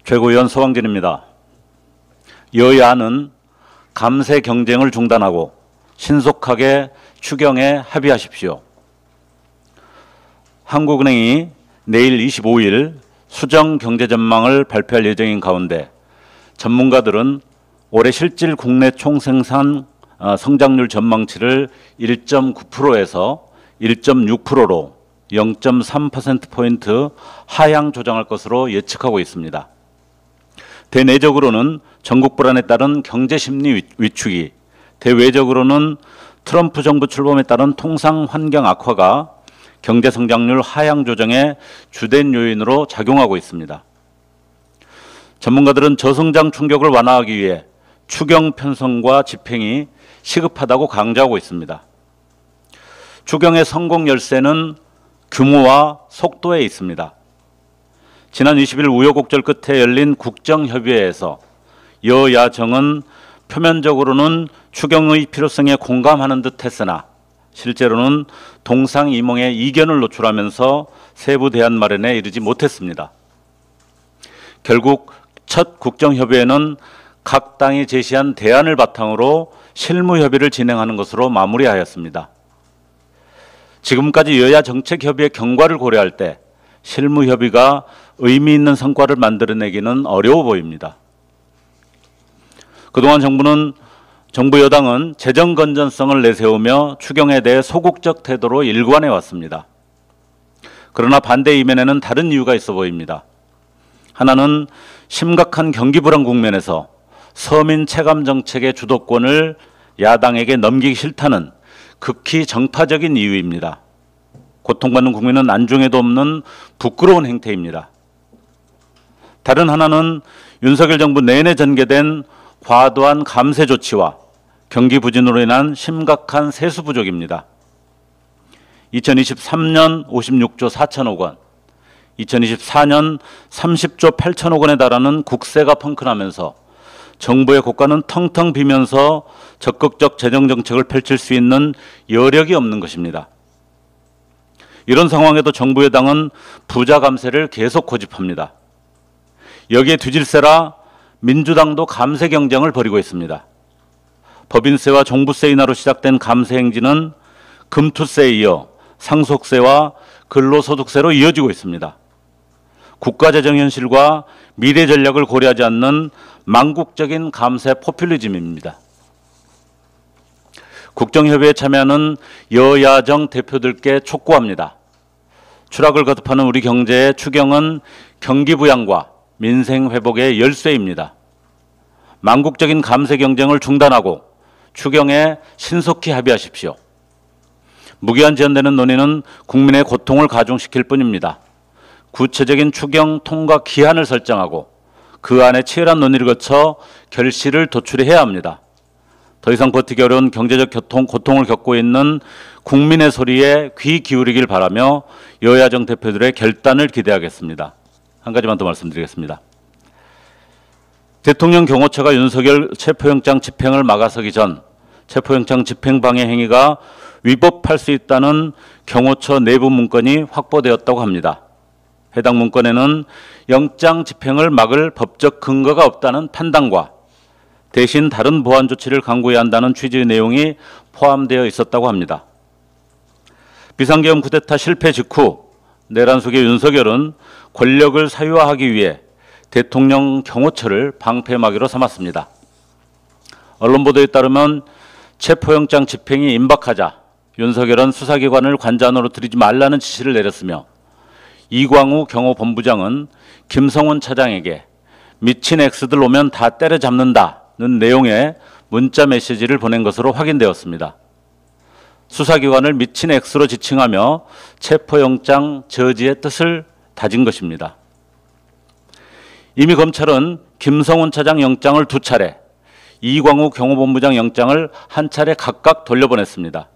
최고위원 서광진입니다. 여야는 감세 경쟁을 중단하고 신속하게 추경에 합의하십시오. 한국은행이 내일 25일 수정 경제 전망을 발표할 예정인 가운데 전문가들은 올해 실질 국내 총생산 성장률 전망치를 1.9%에서 1.6%로 0.3%포인트 하향 조정할 것으로 예측하고 있습니다. 대내적으로는 전국 불안에 따른 경제 심리 위축이, 대외적으로는 트럼프 정부 출범에 따른 통상 환경 악화가 경제 성장률 하향 조정의 주된 요인으로 작용하고 있습니다. 전문가들은 저성장 충격을 완화하기 위해 추경 편성과 집행이 시급하다고 강조하고 있습니다. 추경의 성공 열쇠는 규모와 속도에 있습니다. 지난 20일 우여곡절 끝에 열린 국정협의회에서 여야정은 표면적으로는 추경의 필요성에 공감하는 듯 했으나 실제로는 동상이몽의 이견을 노출하면서 세부 대안 마련에 이르지 못했습니다. 결국 첫 국정협의회는 각 당이 제시한 대안을 바탕으로 실무협의를 진행하는 것으로 마무리하였습니다. 지금까지 여야 정책협의의 경과를 고려할 때 실무협의가 의미 있는 성과를 만들어내기는 어려워 보입니다. 그동안 정부 여당은 재정 건전성을 내세우며 추경에 대해 소극적 태도로 일관해 왔습니다. 그러나 반대 이면에는 다른 이유가 있어 보입니다. 하나는 심각한 경기 불안 국면에서 서민 체감 정책의 주도권을 야당에게 넘기기 싫다는 극히 정파적인 이유입니다. 고통받는 국민은 안중에도 없는 부끄러운 행태입니다. 다른 하나는 윤석열 정부 내내 전개된 과도한 감세 조치와 경기 부진으로 인한 심각한 세수 부족입니다. 2023년 56조 4천억 원, 2024년 30조 8천억 원에 달하는 국세가 펑크나면서 정부의 고가는 텅텅 비면서 적극적 재정 정책을 펼칠 수 있는 여력이 없는 것입니다. 이런 상황에도 정부 여당은 부자 감세를 계속 고집합니다. 여기에 뒤질세라 민주당도 감세 경쟁을 벌이고 있습니다. 법인세와 종부세 인하로 시작된 감세 행진은 금투세에 이어 상속세와 근로소득세로 이어지고 있습니다. 국가재정 현실과 미래 전략을 고려하지 않는 망국적인 감세 포퓰리즘입니다. 국정협의에 참여하는 여야정 대표들께 촉구합니다. 추락을 거듭하는 우리 경제의 추경은 경기 부양과 민생 회복의 열쇠입니다. 망국적인 감세 경쟁을 중단하고 추경에 신속히 합의하십시오. 무기한 지연되는 논의는 국민의 고통을 가중시킬 뿐입니다. 구체적인 추경 통과 기한을 설정하고 그 안에 치열한 논의를 거쳐 결실을 도출해야 합니다. 더 이상 버티기 어려운 경제적 고통을 겪고 있는 국민의 소리에 귀 기울이길 바라며 여야정 대표들의 결단을 기대하겠습니다. 한 가지만 더 말씀드리겠습니다. 대통령 경호처가 윤석열 체포영장 집행을 막아서기 전 체포영장 집행 방해 행위가 위법할 수 있다는 경호처 내부 문건이 확보되었다고 합니다. 해당 문건에는 영장 집행을 막을 법적 근거가 없다는 판단과 대신 다른 보완 조치를 강구해야 한다는 취지의 내용이 포함되어 있었다고 합니다. 비상계엄 쿠데타 실패 직후 내란 속의 윤석열은 권력을 사유화하기 위해 대통령 경호처를 방패막이로 삼았습니다. 언론 보도에 따르면 체포영장 집행이 임박하자 윤석열은 수사기관을 관저안으로 들이지 말라는 지시를 내렸으며 이광우 경호본부장은 김성훈 차장에게 미친 X들 오면 다 때려잡는다는 내용의 문자 메시지를 보낸 것으로 확인되었습니다. 수사기관을 미친 X로 지칭하며 체포영장 저지의 뜻을 다진 것입니다. 이미 검찰은 김성훈 차장 영장을 2차례, 이광우 경호본부장 영장을 1차례 각각 돌려보냈습니다.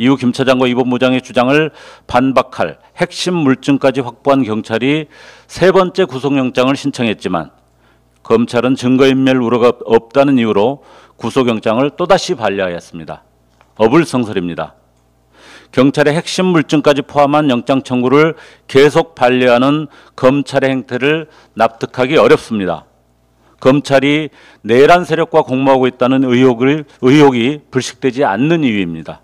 이후 김 차장과 이 본부장의 주장을 반박할 핵심 물증까지 확보한 경찰이 3번째 구속영장을 신청했지만 검찰은 증거인멸 우려가 없다는 이유로 구속영장을 또다시 반려하였습니다. 어불성설입니다. 경찰의 핵심 물증까지 포함한 영장 청구를 계속 반려하는 검찰의 행태를 납득하기 어렵습니다. 검찰이 내란 세력과 공모하고 있다는 의혹이 불식되지 않는 이유입니다.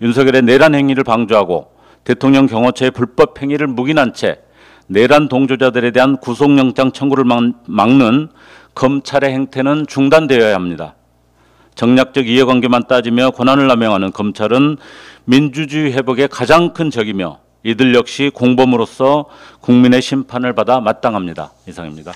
윤석열의 내란 행위를 방조하고 대통령 경호처의 불법 행위를 묵인한 채 내란 동조자들에 대한 구속영장 청구를 막는 검찰의 행태는 중단되어야 합니다. 정략적 이해관계만 따지며 권한을 남용하는 검찰은 민주주의 회복의 가장 큰 적이며 이들 역시 공범으로서 국민의 심판을 받아 마땅합니다. 이상입니다.